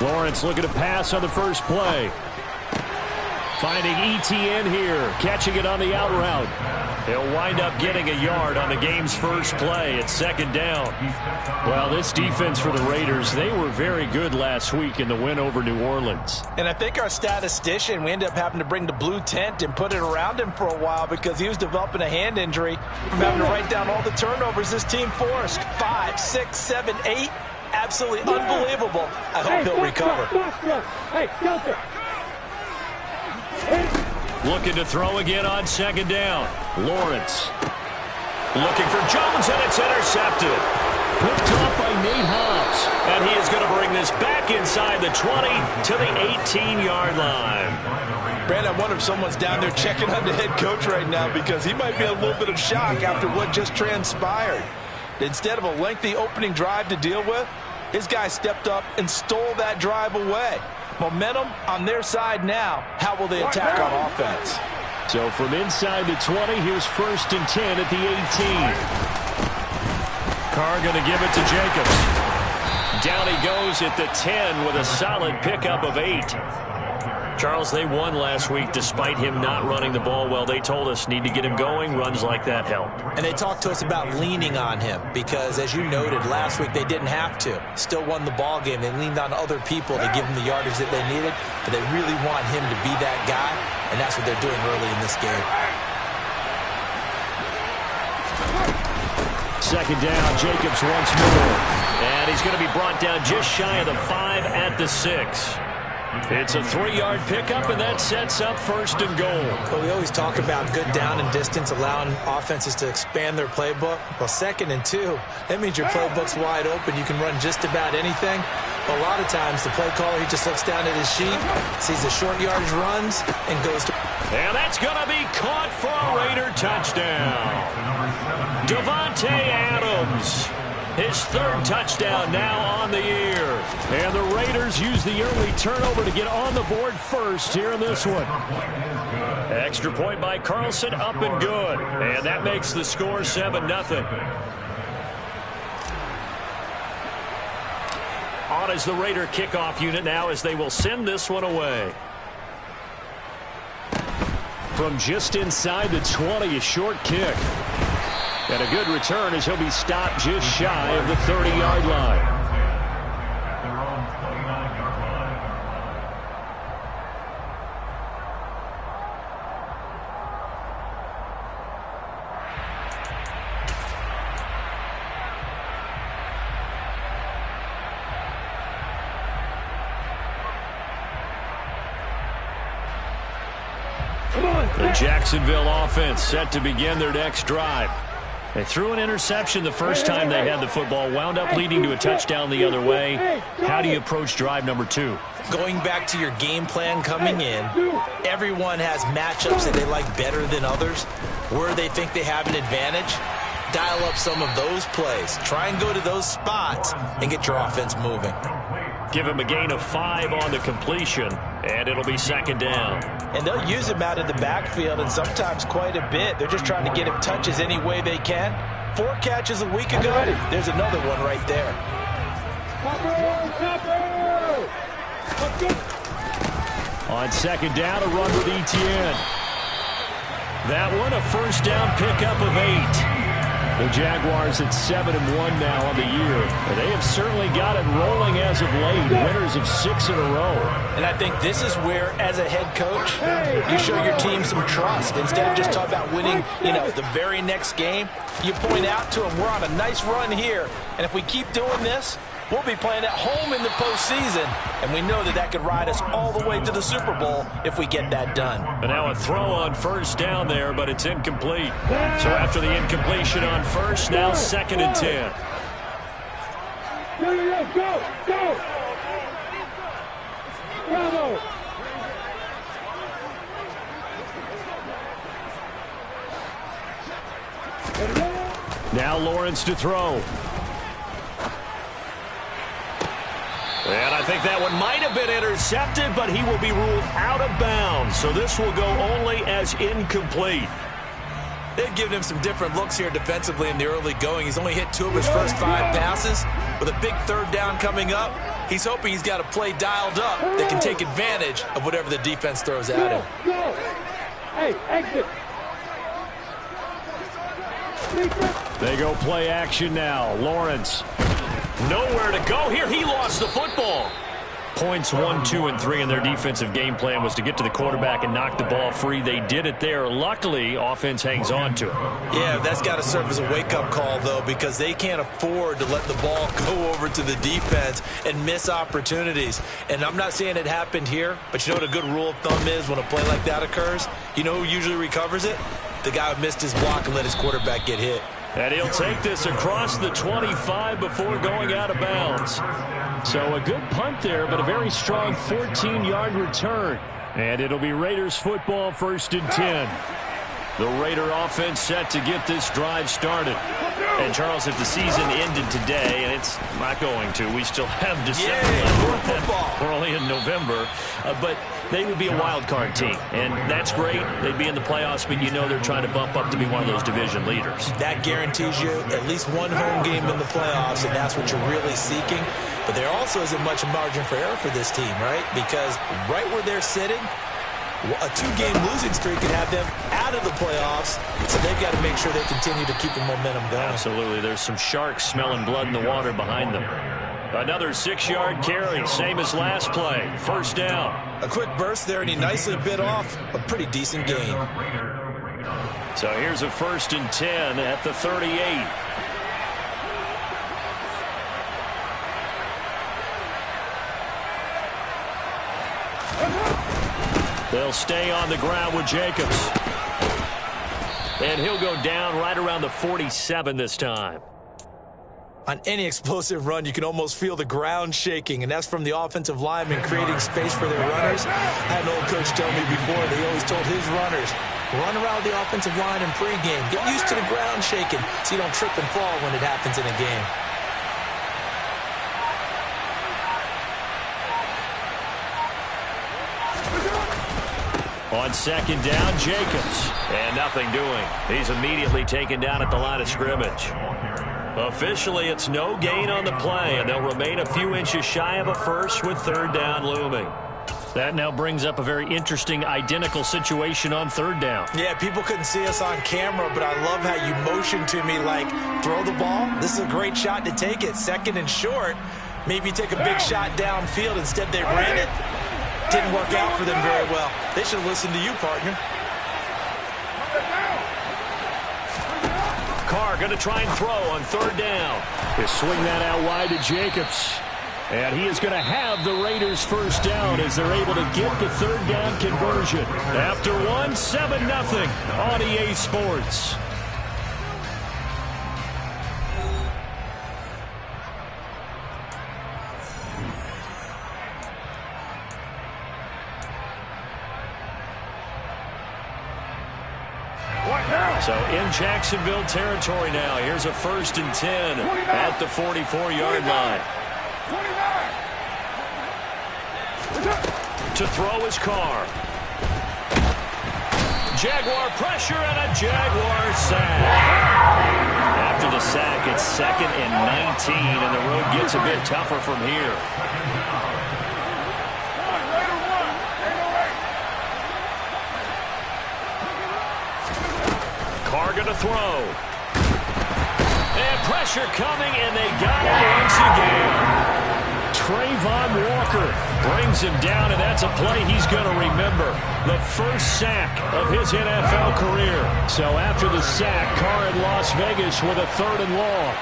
Lawrence looking to pass on the first play. Finding ETN here, catching it on the out route. He'll wind up getting a yard on the game's first play. It's second down. Well, this defense for the Raiders, they were very good last week in the win over New Orleans. And I think our statistician, we ended up having to bring the blue tent and put it around him for a while because he was developing a hand injury from having to write down all the turnovers this team forced. 5, 6, 7, 8. Absolutely unbelievable. I hope he'll recover. Looking to throw again on second down. Lawrence looking for Jones, and it's intercepted. Picked off by Nate Hobbs. And he is going to bring this back inside the 20 to the 18-yard line. Brandon, I wonder if someone's down there checking on the head coach right now because he might be in a little bit of shock after what just transpired. Instead of a lengthy opening drive to deal with, his guy stepped up and stole that drive away. Momentum on their side now. How will they attack on offense? So from inside the 20, here's 1st and 10 at the 18. Carr going to give it to Jacobs. Down he goes at the 10 with a solid pickup of 8. Charles, they won last week despite him not running the ball well. They told us need to get him going. Runs like that help. And they talked to us about leaning on him because, as you noted, last week they didn't have to. Still won the ball game. They leaned on other people to give him the yardage that they needed, but they really want him to be that guy, and that's what they're doing early in this game. Second down, Jacobs once more. And he's going to be brought down just shy of the 5 at the 6. It's a 3-yard pickup, and that sets up 1st and goal. Well, we always talk about good down and distance, allowing offenses to expand their playbook. Well, 2nd and 2, that means your playbook's wide open. You can run just about anything. But a lot of times, the play caller, he just looks down at his sheet, sees the short yardage runs, and goes to... And that's going to be caught for a Raider touchdown. Devontae Adams. His 3rd touchdown now on the year. And the Raiders use the early turnover to get on the board first here in this one. Extra point by Carlson, up and good. And that makes the score 7-0. On is the Raider kickoff unit now as they will send this one away. From just inside the 20, a short kick. And a good return as he'll be stopped just shy of the 30-yard line. The Jacksonville offense set to begin their next drive. They threw an interception the first time they had the football, wound up leading to a touchdown the other way. How do you approach drive number 2? Going back to your game plan coming in, everyone has matchups that they like better than others. Where they think they have an advantage, dial up some of those plays. Try and go to those spots and get your offense moving. Give him a gain of 5 on the completion, and it'll be 2nd down. And they'll use him out of the backfield, and sometimes quite a bit. They're just trying to get him touches any way they can. 4 catches a week ago. There's another one right there. On 2nd down, a run with ETN. That one, a 1st down pickup of 8. The Jaguars at 7-1 now on the year. They have certainly got it rolling as of late. Winners of 6 in a row. And I think this is where, as a head coach, you show your team some trust. Instead of just talking about winning, the very next game, you point out to them, we're on a nice run here. And if we keep doing this, we'll be playing at home in the postseason. And we know that could ride us all the way to the Super Bowl if we get that done. And now a throw on 1st down there, but it's incomplete. So after the incompletion on 1st, now 2nd and 10. Go! Bravo! Now Lawrence to throw. And I think that one might have been intercepted, but he will be ruled out of bounds. So this will go only as incomplete. They've given him some different looks here defensively in the early going. He's only hit 2 of his first 5 passes. With a big third down coming up, he's hoping he's got a play dialed up that can take advantage of whatever the defense throws at him. Hey, exit. They go play action now. Lawrence. Nowhere to go here. He lost the football. Points 1, 2, and 3 in their defensive game plan was to get to the quarterback and knock the ball free. They did it there. Luckily, offense hangs on to it. Yeah, that's got to serve as a wake-up call, though, because they can't afford to let the ball go over to the defense and miss opportunities. And I'm not saying it happened here, but you know what a good rule of thumb is when a play like that occurs? You know who usually recovers it? The guy who missed his block and let his quarterback get hit. And he'll take this across the 25 before going out of bounds. So a good punt there, but a very strong 14-yard return. And it'll be Raiders football, 1st and 10. The Raider offense set to get this drive started. And, Charles, if the season ended today, and it's not going to, we still have December. We're only in November. But they would be a wild card team, and that's great. They'd be in the playoffs, but you know they're trying to bump up to be one of those division leaders. That guarantees you at least one home game in the playoffs, and that's what you're really seeking. But there also isn't much margin for error for this team, right? Because right where they're sitting, a 2-game losing streak could have them out of the playoffs, so they've got to make sure they continue to keep the momentum going. Absolutely. There's some sharks smelling blood in the water behind them. Another 6-yard carry, same as last play. 1st down. A quick burst there, and he nicely bit off a pretty decent gain. So here's a 1st and 10 at the 38. They'll stay on the ground with Jacobs. And he'll go down right around the 47 this time. On any explosive run, you can almost feel the ground shaking, and that's from the offensive linemen creating space for their runners. I had an old coach tell me before, they always told his runners, run around the offensive line in pregame. Get used to the ground shaking so you don't trip and fall when it happens in a game. On 2nd down, Jacobs. And nothing doing. He's immediately taken down at the line of scrimmage. Officially, it's no gain on the play, and they'll remain a few inches shy of a first with 3rd down looming. That now brings up a very interesting identical situation on 3rd down. Yeah, people couldn't see us on camera, but I love how you motioned to me like, throw the ball. This is a great shot to take it. 2nd and short. Maybe take a big shot downfield. Instead, they ran it. Didn't work out for them very well. They should have listened to you, partner. Carr going to try and throw on 3rd down. They swing that out wide to Jacobs. And he is going to have the Raiders' 1st down as they're able to get the 3rd down conversion. After 1, 7-0 on EA Sports. So in Jacksonville territory now. Here's a 1st and 10 at the 44-yard line. To throw is Carr. Jaguar pressure and a Jaguar sack. After the sack, it's 2nd and 19, and the road gets a bit tougher from here. Carr going to throw. And pressure coming, and they got it once again. Trayvon Walker brings him down, and that's a play he's going to remember. The first sack of his NFL career. So after the sack, Carr in Las Vegas with a 3rd and long.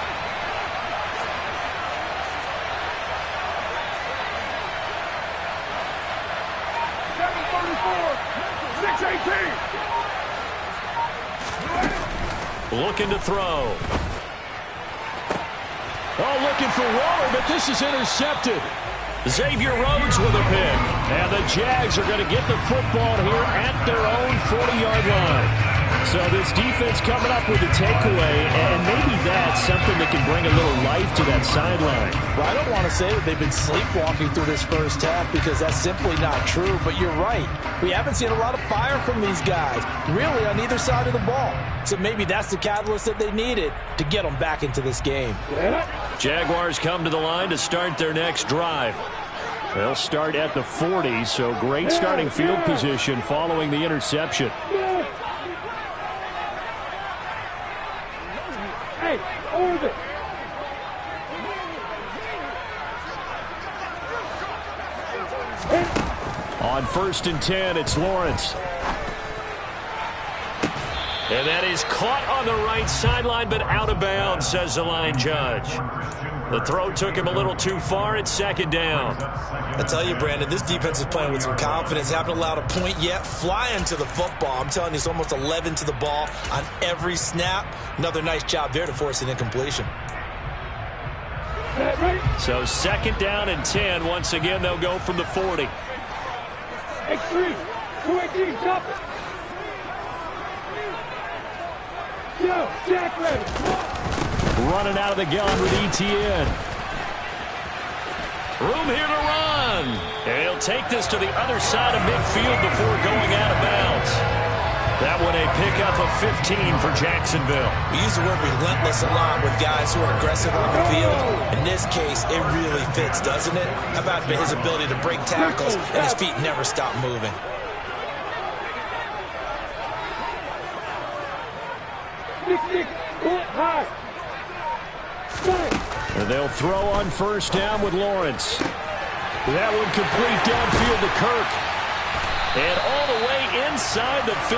Looking to throw. Oh, looking for Waller, but this is intercepted. Xavier Rhodes with a pick. And the Jags are going to get the football here at their own 40-yard line. So this defense coming up with a takeaway, and maybe that's something that can bring a little life to that sideline. Well, I don't want to say that they've been sleepwalking through this first half because that's simply not true, but you're right. We haven't seen a lot of fire from these guys, really, on either side of the ball. So maybe that's the catalyst that they needed to get them back into this game. Jaguars come to the line to start their next drive. They'll start at the 40, so great starting field position following the interception. Hey, over it. On 1st and 10, it's Lawrence. And that is caught on the right sideline, but out of bounds, says the line judge. The throw took him a little too far. It's 2nd down. I tell you, Brandon, this defense is playing with some confidence. Haven't allowed a point yet. Flying to the football. I'm telling you, it's almost 11 to the ball on every snap. Another nice job there to force an incompletion. So 2nd down and 10. Once again, they'll go from the 40. X3. 2-18, stop it. Yo, Jack ready. Running out of the gun with ETN. Room here to run. And he'll take this to the other side of midfield before going out of bounds. That one a pickup of 15 for Jacksonville. We use the word relentless a lot with guys who are aggressive on the field. In this case, it really fits, doesn't it? How about his ability to break tackles and his feet never stop moving? Nick, pull it high. And they'll throw on 1st down with Lawrence. That one complete downfield to Kirk. And all the way inside the 15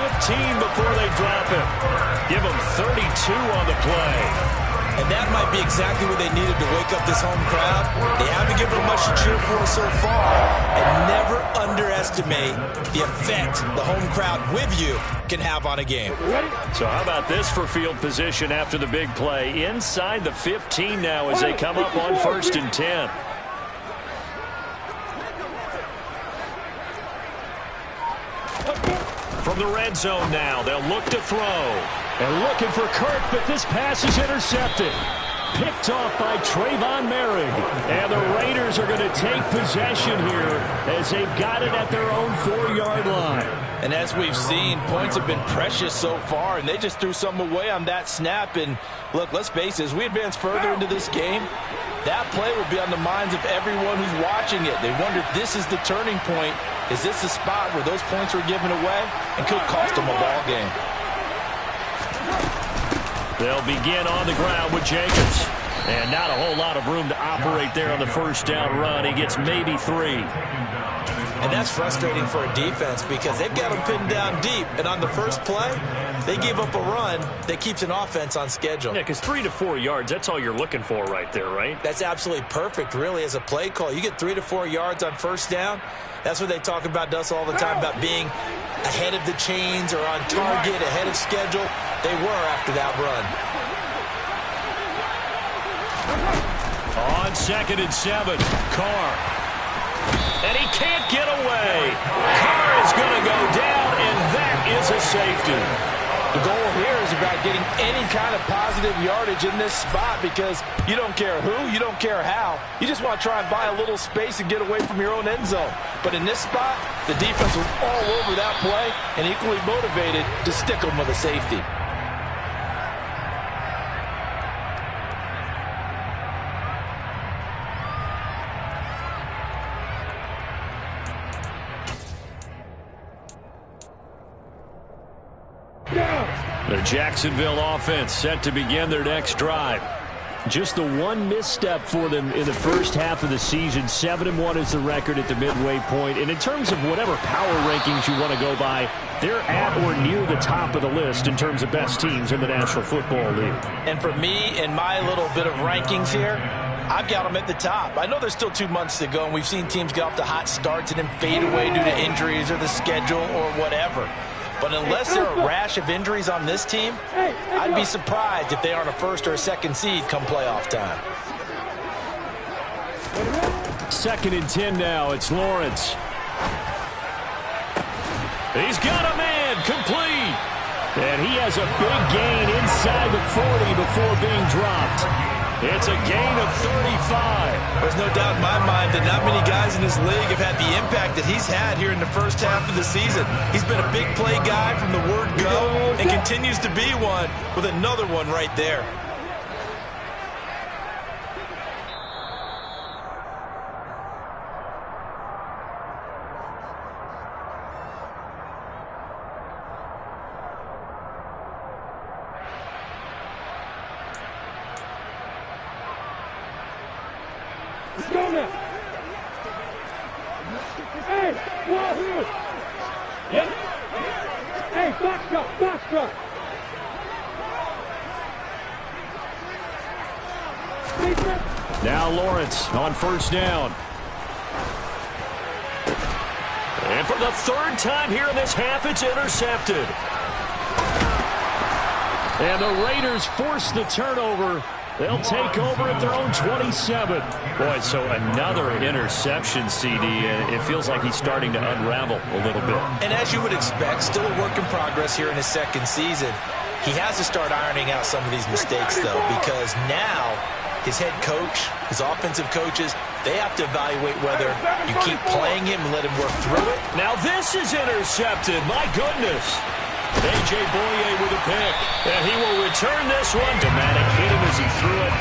before they drop him. Give him 32 on the play. And that might be exactly what they needed to wake up this home crowd. They haven't given them much to cheer for so far. And never underestimate the effect the home crowd with you can have on a game. So how about this for field position after the big play? Inside the 15 now as they come up on 1st and 10. From the red zone now, they'll look to throw. And looking for Kirk, but this pass is intercepted. Picked off by Trayvon Merrick. And the Raiders are going to take possession here as they've got it at their own 4-yard line. And as we've seen, points have been precious so far, and they just threw some away on that snap. And look, let's face it, as we advance further into this game, that play will be on the minds of everyone who's watching it. They wonder if this is the turning point. Is this the spot where those points were given away and could cost them a ball game? They'll begin on the ground with Jacobs. And not a whole lot of room to operate there on the 1st down run. He gets maybe 3. And that's frustrating for a defense because they've got them pinned down deep. And on the first play, they gave up a run that keeps an offense on schedule. Yeah, because 3 to 4 yards, that's all you're looking for right there, right? That's absolutely perfect, really, as a play call. You get 3 to 4 yards on 1st down. That's what they talk about, Dust, all the time, about being ahead of the chains or on target, ahead of schedule. They were after that run. On 2nd and 7, Carr. And he can't get away. Carr is going to go down, and that is a safety. The goal here is about getting any kind of positive yardage in this spot because you don't care who, you don't care how. You just want to try and buy a little space and get away from your own end zone. But in this spot, the defense was all over that play and equally motivated to stick them with a safety. The Jacksonville offense set to begin their next drive. Just the one misstep for them in the first half of the season. 7-1 is the record at the midway point. And in terms of whatever power rankings you want to go by, they're at or near the top of the list in terms of best teams in the National Football League. And for me, in my little bit of rankings here, I've got them at the top. I know there's still 2 months to go, and we've seen teams get off to hot starts and then fade away due to injuries or the schedule or whatever. But unless there are a rash of injuries on this team, I'd be surprised if they aren't a 1st or a 2nd seed come playoff time. 2nd and 10 now. It's Lawrence. He's got a man complete. And he has a big gain inside inside the 40 before being dropped. It's a gain of 35. There's no doubt in my mind that not many guys in this league have had the impact that he's had here in the first half of the season. He's been a big play guy from the word go and continues to be one with another one right there. Let's go now. Hey, wahoo! Yep. Hey, box drop, box drop. Now Lawrence on first down. And for the third time here in this half, it's intercepted. And the Raiders force the turnover. They'll take over at their own 27. Boy, so another interception, CD. It feels like he's starting to unravel a little bit. And as you would expect, still a work in progress here in his second season. He has to start ironing out some of these mistakes, though, because now his head coach, his offensive coaches, they have to evaluate whether you keep playing him and let him work through it. Now this is intercepted. My goodness. A.J. Boye with a pick. And he will return this one. Dramatic hit him as he threw it.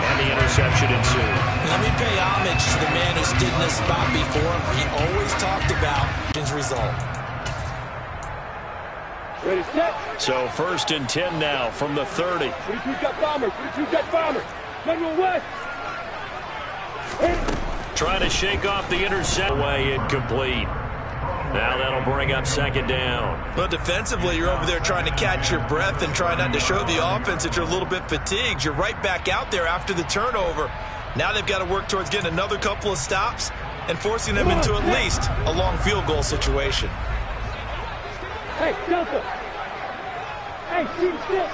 And the interception ensued. Let me pay homage to the man who stood in this spot before. He always talked about his result. Ready, set. So first and 10 now from the 30. 22 got bombers, 22 got bombers. Manuel West. Trying to shake off the intercept. Away incomplete. Now that'll bring up second down. Well, defensively, you're over there trying to catch your breath and try not to show the offense that you're a little bit fatigued. You're right back out there after the turnover. Now they've got to work towards getting another couple of stops and forcing them into at least a long field goal situation. Hey, Delta. Hey, C6,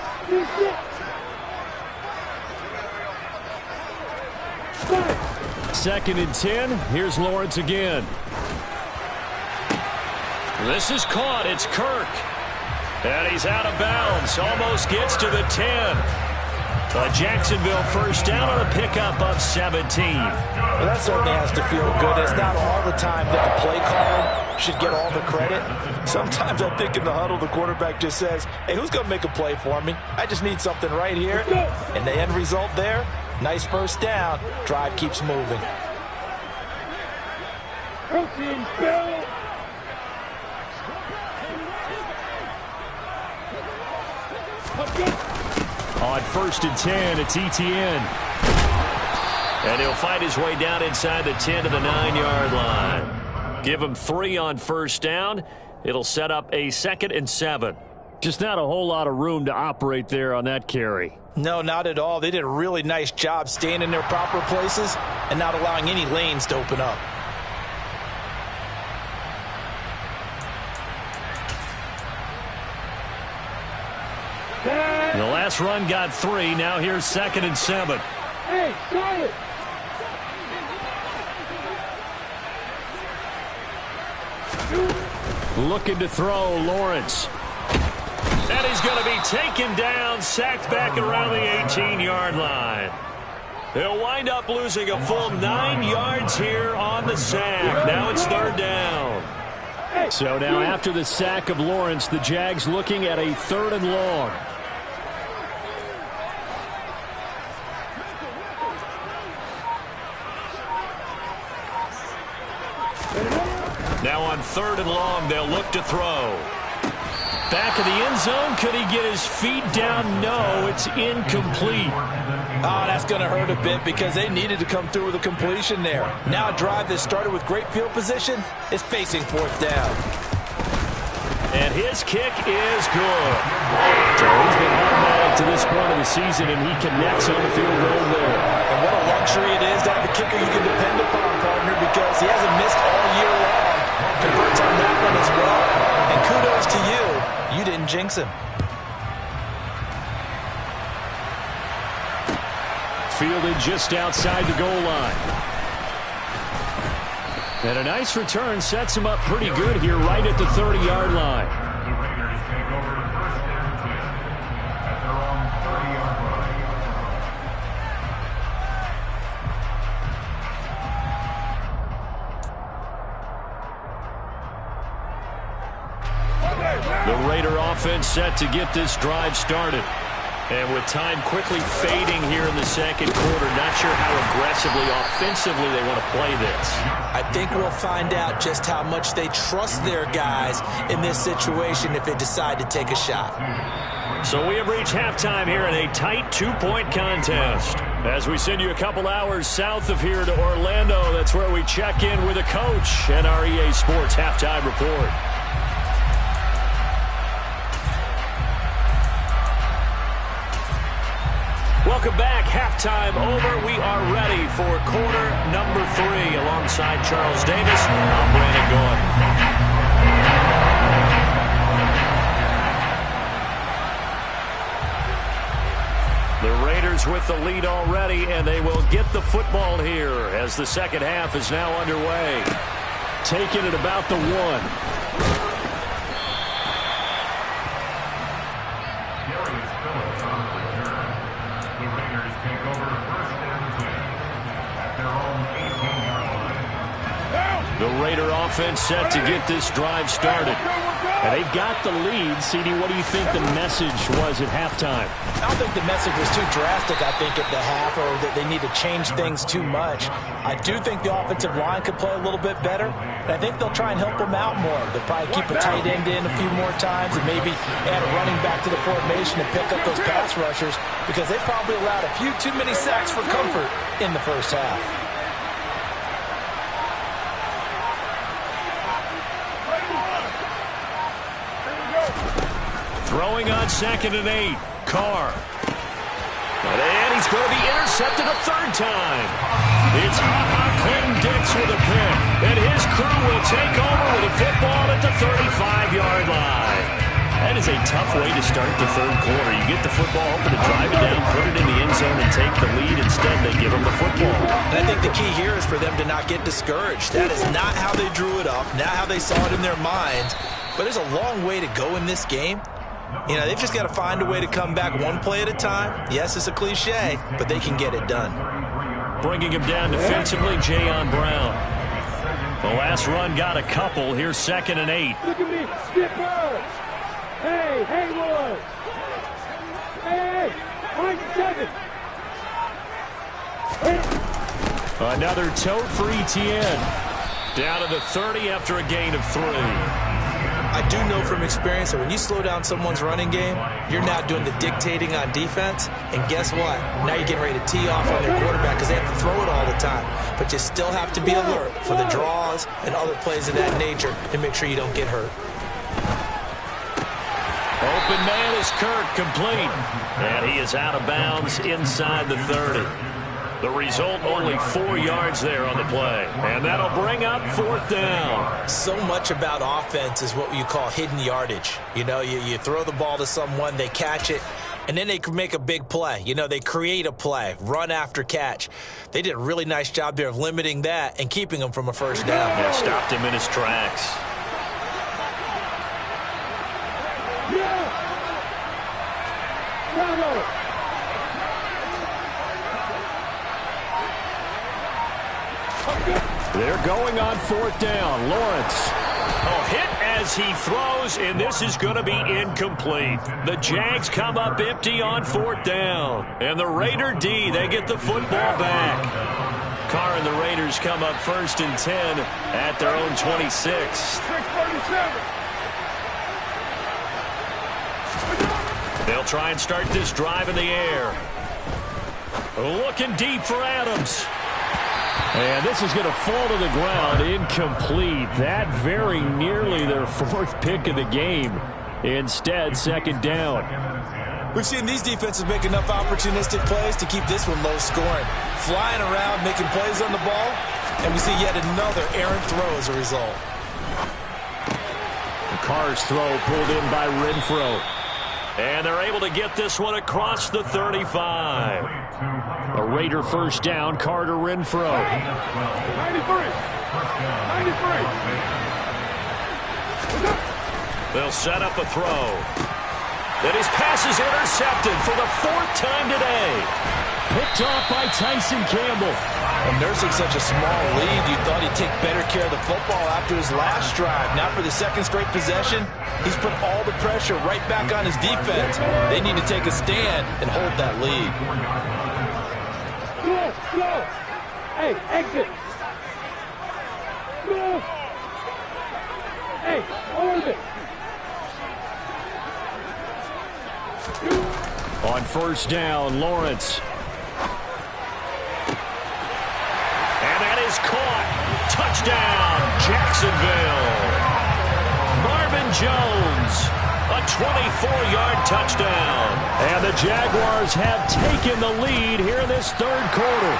C6. Second and 10. Here's Lawrence again. This is caught. It's Kirk. And he's out of bounds. Almost gets to the 10. A Jacksonville first down on a pickup of 17. Well, that certainly has to feel good. It's not all the time that the play caller should get all the credit. Sometimes I think in the huddle, the quarterback just says, hey, who's going to make a play for me? I just need something right here. And the end result there, nice first down. Drive keeps moving. Protein, Bill. On first and 10, it's ETN. And he'll fight his way down inside the 10 to the 9-yard line. Give him 3 on first down. It'll set up a 2nd and 7. Just not a whole lot of room to operate there on that carry. No, not at all. They did a really nice job staying in their proper places and not allowing any lanes to open up. The last run got 3. Now here's 2nd and 7. Hey, solid. Looking to throw, Lawrence. And he's going to be taken down, sacked back around the 18-yard line. They'll wind up losing a full 9 yards here on the sack. Now it's 3rd down. So now after the sack of Lawrence, the Jags looking at a 3rd and long. Now on 3rd and long, they'll look to throw. Back of the end zone. Could he get his feet down? No, it's incomplete. Oh, that's going to hurt a bit because they needed to come through with a completion there. Now a drive that started with great field position is facing 4th down. And his kick is good. So he's been automatic to this point of the season, and he connects on the field goal there. And what a luxury it is to have a kicker you can depend upon, partner, because he hasn't missed all year long. Converts on that one as well. And kudos to you. You didn't jinx him. Fielded just outside the goal line. And a nice return sets him up pretty good here right at the 30-yard line. offense set to get this drive started. And with time quickly fading here in the second quarter, not sure how aggressively, offensively they want to play this. I think we'll find out just how much they trust their guys in this situation if they decide to take a shot. So we have reached halftime here in a tight 2-point contest. As we send you a couple hours south of here to Orlando, that's where we check in with a coach and our EA Sports Halftime Report. Welcome back. Halftime over. We are ready for quarter number 3. Alongside Charles Davis, I'm Brandon Gaughan. The Raiders with the lead already, and they will get the football here as the second half is now underway. Taking it about the 1. The Raider offense set to get this drive started. And they've got the lead. CD, what do you think the message was at halftime? I don't think the message was too drastic, I think, at the half, or that they need to change things too much. I do think the offensive line could play a little bit better, and I think they'll try and help them out more. They'll probably keep a tight end in a few more times and maybe add a running back to the formation and pick up those pass rushers, because they probably allowed a few too many sacks for comfort in the first half. Throwing on 2nd and 8. Carr. And he's going to be intercepted a third time. It's Clinton Dix with a pick. And his crew will take over with a football at the 35-yard line. That is a tough way to start the third quarter. You get the football, hoping to drive it down, put it in the end zone, and take the lead. Instead, they give them the football. And I think the key here is for them to not get discouraged. That is not how they drew it up, not how they saw it in their minds. But there's a long way to go in this game. You know, they've just got to find a way to come back one play at a time. Yes, it's a cliche, but they can get it done. Bringing him down defensively, Jayon Brown. The last run got a couple. Here's 2nd and 8. Look at me, Skipper! Hey, Haywood! Hey, Mike 7! Another tote for ETN. Down to the 30 after a gain of 3. I do know from experience that when you slow down someone's running game, you're now doing the dictating on defense. And guess what? Now you're getting ready to tee off on their quarterback because they have to throw it all the time. But you still have to be alert for the draws and other plays of that nature to make sure you don't get hurt. Open man is Kirk, complete. And he is out of bounds inside the 30. The result, only 4 yards there on the play. And that'll bring up 4th down. So much about offense is what you call hidden yardage. You know, you throw the ball to someone, they catch it, and then they can make a big play. You know, they create a play, run after catch. They did a really nice job there of limiting that and keeping him from a first down. Yeah, stopped him in his tracks. They're going on 4th down. Lawrence. Hit as he throws, and this is going to be incomplete. The Jags come up empty on 4th down. And the Raider D, they get the football back. Carr and the Raiders come up 1st and 10 at their own 26. They'll try and start this drive in the air. Looking deep for Adams. And this is going to fall to the ground, incomplete. That very nearly their 4th pick of the game. Instead, 2nd down. We've seen these defenses make enough opportunistic plays to keep this one low scoring. Flying around, making plays on the ball, and we see yet another errant throw as a result. Carr's throw pulled in by Renfro. And they're able to get this one across the 35. A Raider first down, Carter Renfro. 93. They'll set up a throw. Then his pass is intercepted for the 4th time today. Picked off by Tyson Campbell. And nursing such a small lead, you thought he'd take better care of the football after his last drive. Now for the second straight possession, he's put all the pressure right back on his defense. They need to take a stand and hold that lead. Go! Hey, exit! Go! Hey, orbit! On first down, Lawrence. And that is caught. Touchdown, Jacksonville. Marvin Jones, a 24-yard touchdown. And the Jaguars have taken the lead here in this third quarter.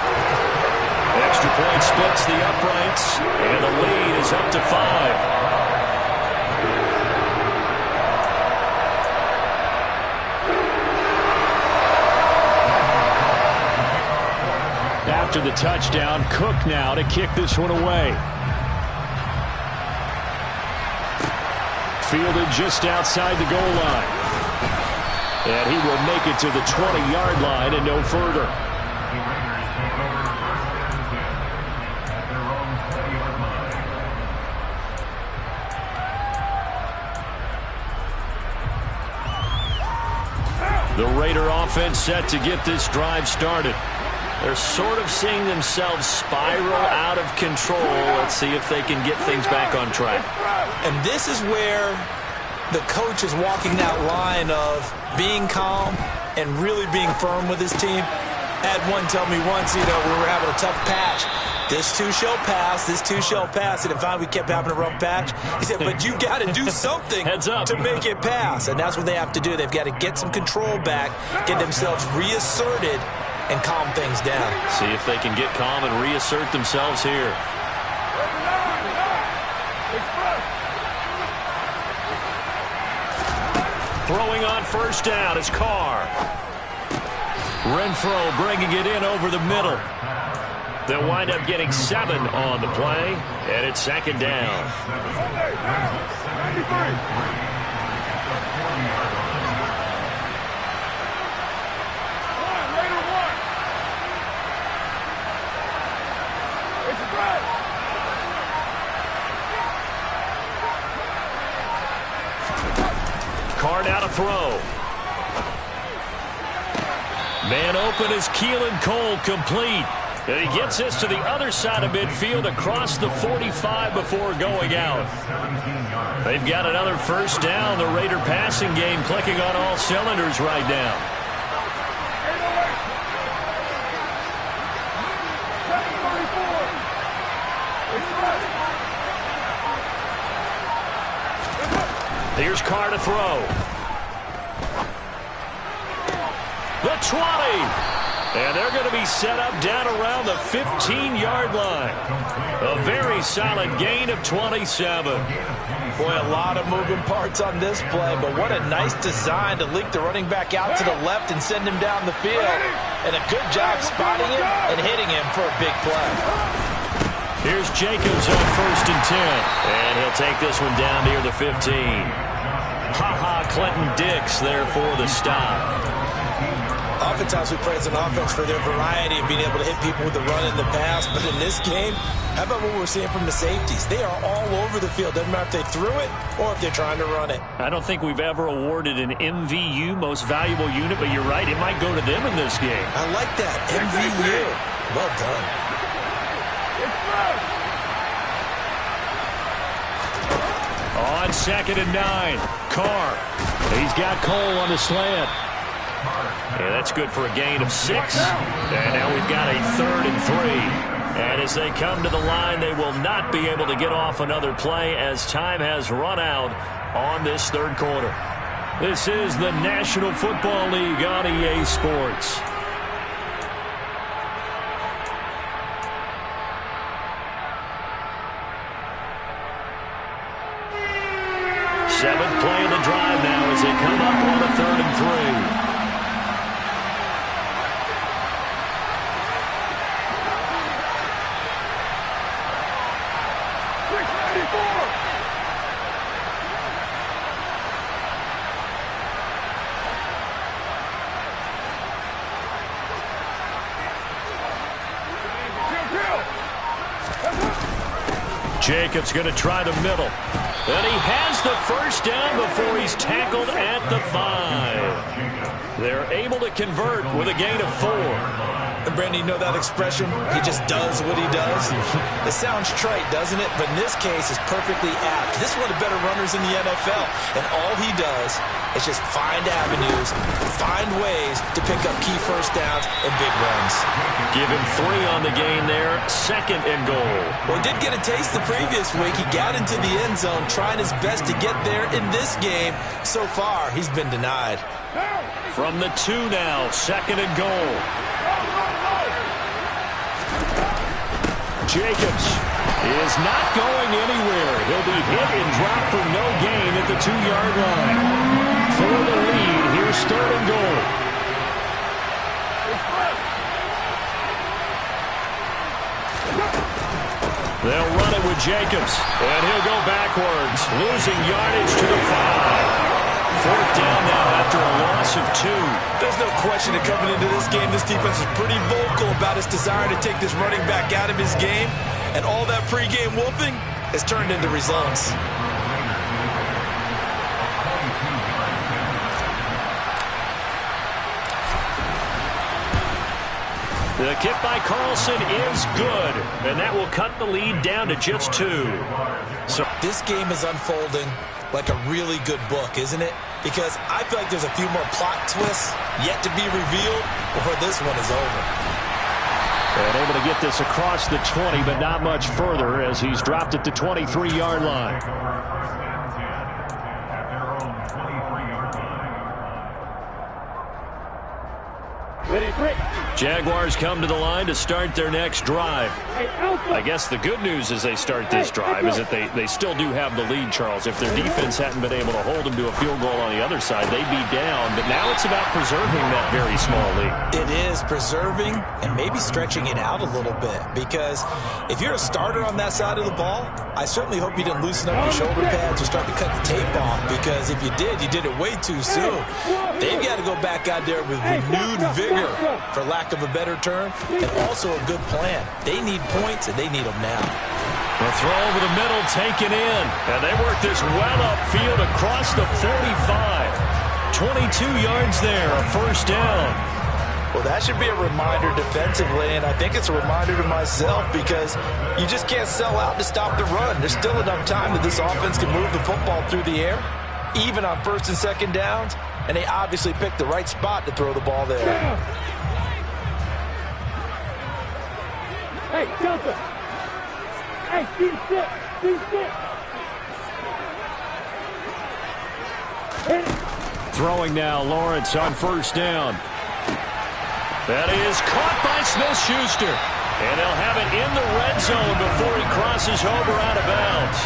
Extra point splits the uprights, and the lead is up to 5. After the touchdown, Cook now to kick this one away. Fielded just outside the goal line. And he will make it to the 20-yard line and no further. The Raider offense set to get this drive started. They're sort of seeing themselves spiral out of control. Let's see if they can get things back on track. And this is where the coach is walking that line of being calm and really being firm with his team. I had one tell me once, we were having a tough patch. This too shall pass, this too shall pass. And finally we kept having a rough patch. He said, but you got to do something to make it pass. And that's what they have to do. They've got to get some control back, get themselves reasserted, and calm things down. See if they can get calm and reassert themselves here. Throwing on first down is Carr. Renfro bringing it in over the middle. They'll wind up getting 7 on the play, and it's second down. Carr now to throw. Man open is Keelan Cole, complete. And he gets us to the other side of midfield across the 45 before going out. They've got another first down. The Raider passing game clicking on all cylinders right now. Here's Carr to throw. The 20. And they're going to be set up down around the 15-yard line. A very solid gain of 27. Boy, a lot of moving parts on this play, but what a nice design to leak the running back out to the left and send him down the field. And a good job spotting him and hitting him for a big play. Here's Jacobs on first and 10. And he'll take this one down near the 15. Clinton Dix there for the stop. Oftentimes we play as an offense for their variety of being able to hit people with the run and the pass. But in this game, how about what we're seeing from the safeties? They are all over the field. Doesn't matter if they threw it or if they're trying to run it. I don't think we've ever awarded an MVU, most valuable unit, but you're right, it might go to them in this game. I like that. MVU. Well done. On second and 9, Carr. He's got Cole on the slant. Yeah, that's good for a gain of 6. And now we've got a 3rd and 3. And as they come to the line, they will not be able to get off another play as time has run out on this third quarter. This is the National Football League on EA Sports. Seventh play of the drive now as they come up on a 3rd and 3. Jacobs going to try the middle. And he has the first down before he's tackled at the 5. They're able to convert with a gain of 4. And Brandon, you know that expression? He just does what he does. It sounds trite, doesn't it? But in this case, it's perfectly apt. This is one of the better runners in the NFL. And all he does is just find avenues, find ways to pick up key first downs and big runs. Give him 3 on the gain there. 2nd and goal. Well, he did get a taste the previous week. He got into the end zone, trying his best to get there in this game. So far, he's been denied. From the 2 now, 2nd and goal. Jacobs is not going anywhere. He'll be hit and dropped for no gain at the 2-yard line. For the lead, here's 3rd and goal. They'll run it with Jacobs, and he'll go backwards, losing yardage to the 5. 4th down now after a loss of 2. There's no question that coming into this game, this defense is pretty vocal about its desire to take this running back out of his game. And all that pregame wolfing has turned into results. The kick by Carlson is good, and that will cut the lead down to just 2. So this game is unfolding like a really good book, isn't it? Because I feel like there's a few more plot twists yet to be revealed before this one is over. And able to get this across the 20, but not much further as he's dropped at the 23-yard line. Ready, break. Jaguars come to the line to start their next drive. I guess the good news as they start this drive is that they still do have the lead, Charles. If their defense hadn't been able to hold them to a field goal on the other side, they'd be down. But now it's about preserving that very small lead. It is preserving and maybe stretching it out a little bit. Because if you're a starter on that side of the ball, I certainly hope you didn't loosen up your shoulder pads or start to cut the tape off. Because if you did it way too soon. They've got to go back out there with renewed vigor, for lack of a better term, and also a good plan. They need points, and they need them now. The throw over the middle taken in, and they work this well upfield across the 45. 22 yards there, a first down. Well, that should be a reminder defensively, and I think it's a reminder to myself because you just can't sell out to stop the run. There's still enough time that this offense can move the football through the air, even on 1st and 2nd downs, and they obviously picked the right spot to throw the ball there. Hey, Delta. Hey, D6. Throwing now, Lawrence on 1st down. That is caught by Smith-Schuster. And they'll have it in the red zone before he crosses over out of bounds.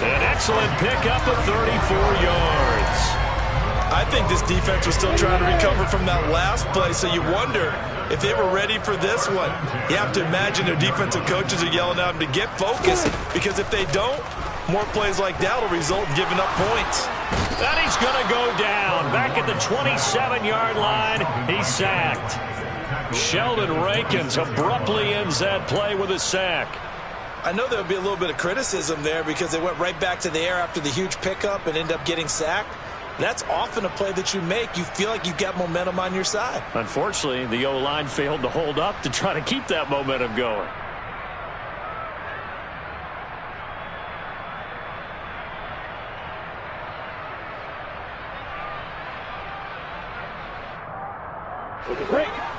An excellent pickup of 34 yards. I think this defense was still trying to recover from that last play, so you wonder if they were ready for this one. You have to imagine their defensive coaches are yelling at them to get focused, because if they don't, more plays like that will result in giving up points. And he's going to go down. Back at the 27-yard line, he's sacked. Sheldon Rankins abruptly ends that play with a sack. I know there would be a little bit of criticism there because they went right back to the air after the huge pickup and ended up getting sacked. That's often a play that you make. You feel like you've got momentum on your side. Unfortunately, the O-line failed to hold up to try to keep that momentum going.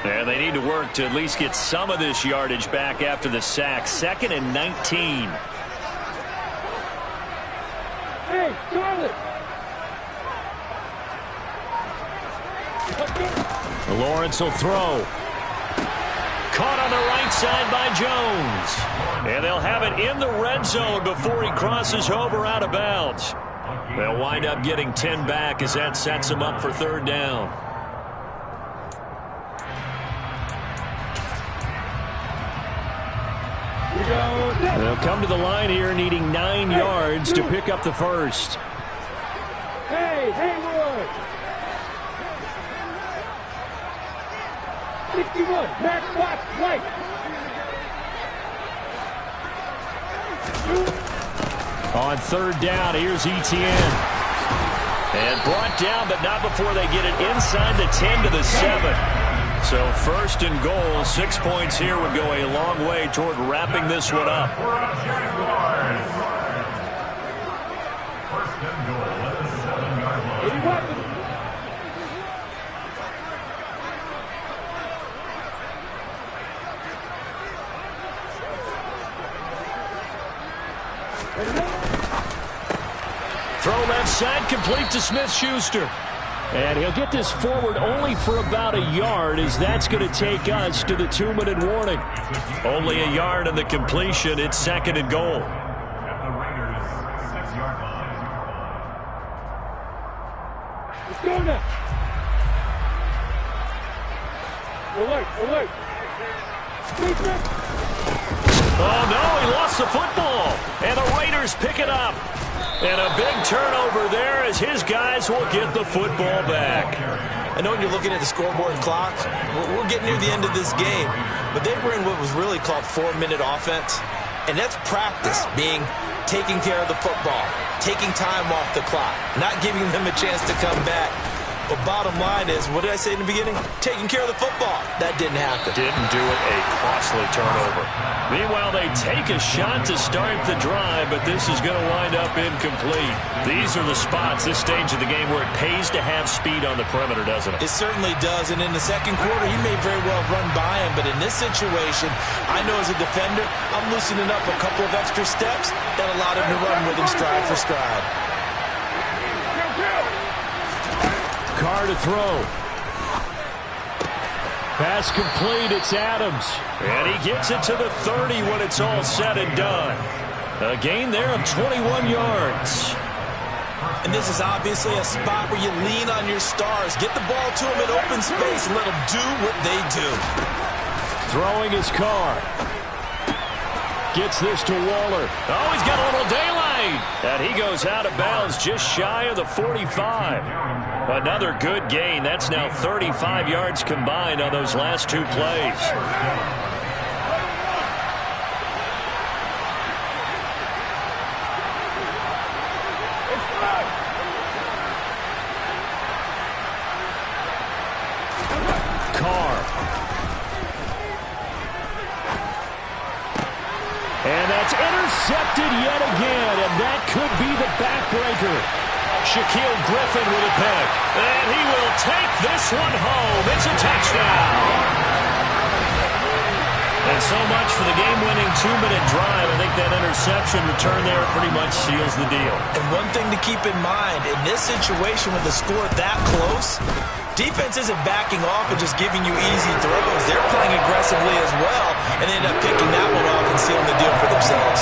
And they need to work to at least get some of this yardage back after the sack. 2nd and 19. Hey, Charlotte. Lawrence will throw. Caught on the right side by Jones. And they'll have it in the red zone before he crosses over out of bounds. They'll wind up getting 10 back as that sets them up for 3rd down. They'll come to the line here needing 9 yards to pick up the first. Hey, Haywood. 61, Max Watts, right. On third down, here's Etienne. And brought down, but not before they get it inside the 10 to the 7. So first and goal, 6 points here would go a long way toward wrapping this one up. First and goal at the 7-yard line. Throw left side, complete to Smith-Schuster. And he'll get this forward only for about a yard, as that's going to take us to the 2-minute warning. Only a yard on the completion. It's second and goal. At the Raiders' 6-yard line. Let's go now. Alert. Oh, no, he lost the football. And the Raiders pick it up. And a big turnover there as his guys will get the football back. I know when you're looking at the scoreboard clock, we're getting near the end of this game, but they were in what was really called 4-minute offense, and that's practice, being taking care of the football, taking time off the clock, not giving them a chance to come back. But bottom line is, what did I say in the beginning? Taking care of the football. That didn't happen. Didn't do it, a costly turnover. Meanwhile, they take a shot to start the drive, but this is going to wind up incomplete. These are the spots, this stage of the game, where it pays to have speed on the perimeter, doesn't it? It certainly does, and in the second quarter, he may very well run by him, but in this situation, I know as a defender, I'm loosening up a couple of extra steps that allowed him to run with him stride for stride. Carr to throw. Pass complete, it's Adams. And he gets it to the 30 when it's all said and done. A gain there of 21 yards. And this is obviously a spot where you lean on your stars. Get the ball to them in open space and let them do what they do. Throwing his Carr. Gets this to Waller. Oh, he's got a little daylight. And he goes out of bounds just shy of the 45. Another good gain. That's now 35 yards combined on those last two plays. Carr. And that's intercepted yet again, and that could be the backbreaker. Shaquille Griffin with a pick. And he will take this one home. It's a touchdown. And so much for the game-winning 2-minute drive. I think that interception return there pretty much seals the deal. And one thing to keep in mind, in this situation with the score that close, defense isn't backing off and just giving you easy throws. They're playing aggressively as well, and they end up picking that one off and sealing the deal for themselves.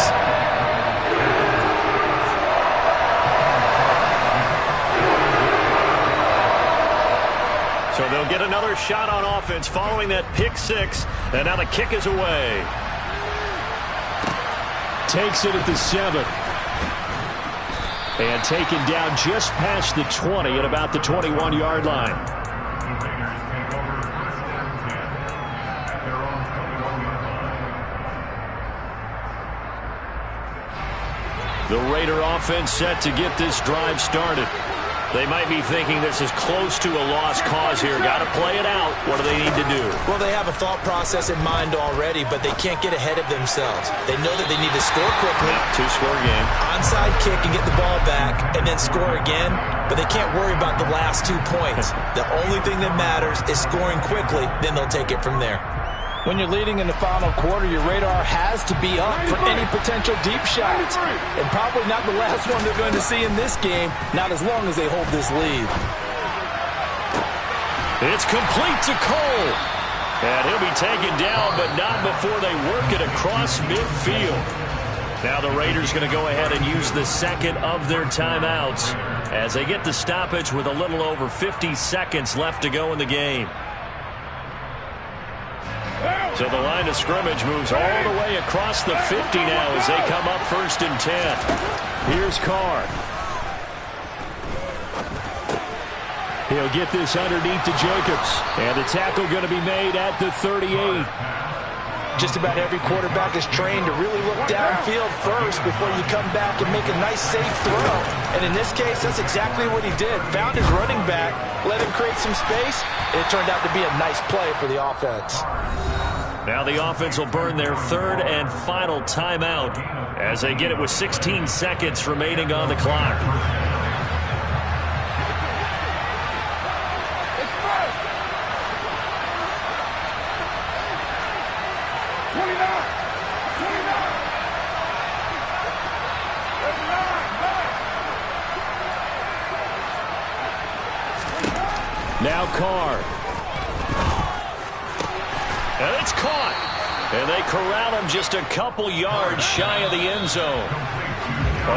So they'll get another shot on offense following that pick six. And now the kick is away. Takes it at the 7. And taken down just past the 20 at about the 21-yard line. The Raider offense set to get this drive started. They might be thinking this is close to a lost cause here. Got to play it out. What do they need to do? Well, they have a thought process in mind already, but they can't get ahead of themselves. They know that they need to score quickly. Two-score game. Onside kick and get the ball back and then score again, but they can't worry about the last 2 points. The only thing that matters is scoring quickly, then they'll take it from there. When you're leading in the final quarter, your radar has to be up for any potential deep shots. And probably not the last one they're going to see in this game, not as long as they hold this lead. It's complete to Cole. And he'll be taken down, but not before they work it across midfield. Now the Raiders going to go ahead and use the second of their timeouts as they get the stoppage with a little over 50 seconds left to go in the game. So the line of scrimmage moves all the way across the 50 now as they come up 1st and 10. Here's Carr. He'll get this underneath to Jacobs. And the tackle going to be made at the 38. Just about every quarterback is trained to really look downfield first before you come back and make a nice, safe throw. And in this case, that's exactly what he did. Found his running back, let him create some space, and it turned out to be a nice play for the offense. Now the offense will burn their third and final timeout as they get it with 16 seconds remaining on the clock. Now Carr. And it's caught. And they corral him just a couple yards shy of the end zone.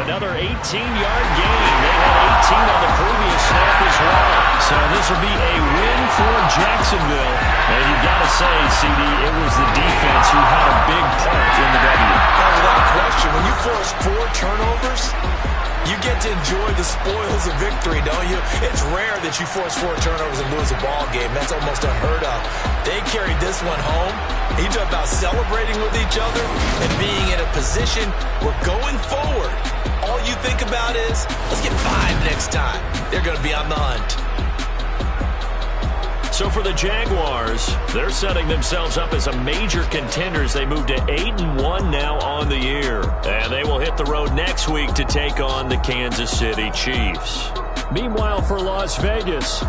Another 18-yard gain. They had 18 on the previous snap as well. So this will be a win for Jacksonville. And you've got to say, CD, it was the defense who had a big part in the W. Without question, when you force 4 turnovers, you get to enjoy the spoils of victory, don't you? It's rare that you force 4 turnovers and lose a ball game. That's almost unheard of. They carried this one home. You talk about celebrating with each other and being in a position where going forward, all you think about is, let's get 5 next time. They're going to be on the hunt. So for the Jaguars, they're setting themselves up as a major contender as they move to 8-1 now on the year. And they will hit the road next week to take on the Kansas City Chiefs. Meanwhile, for Las Vegas,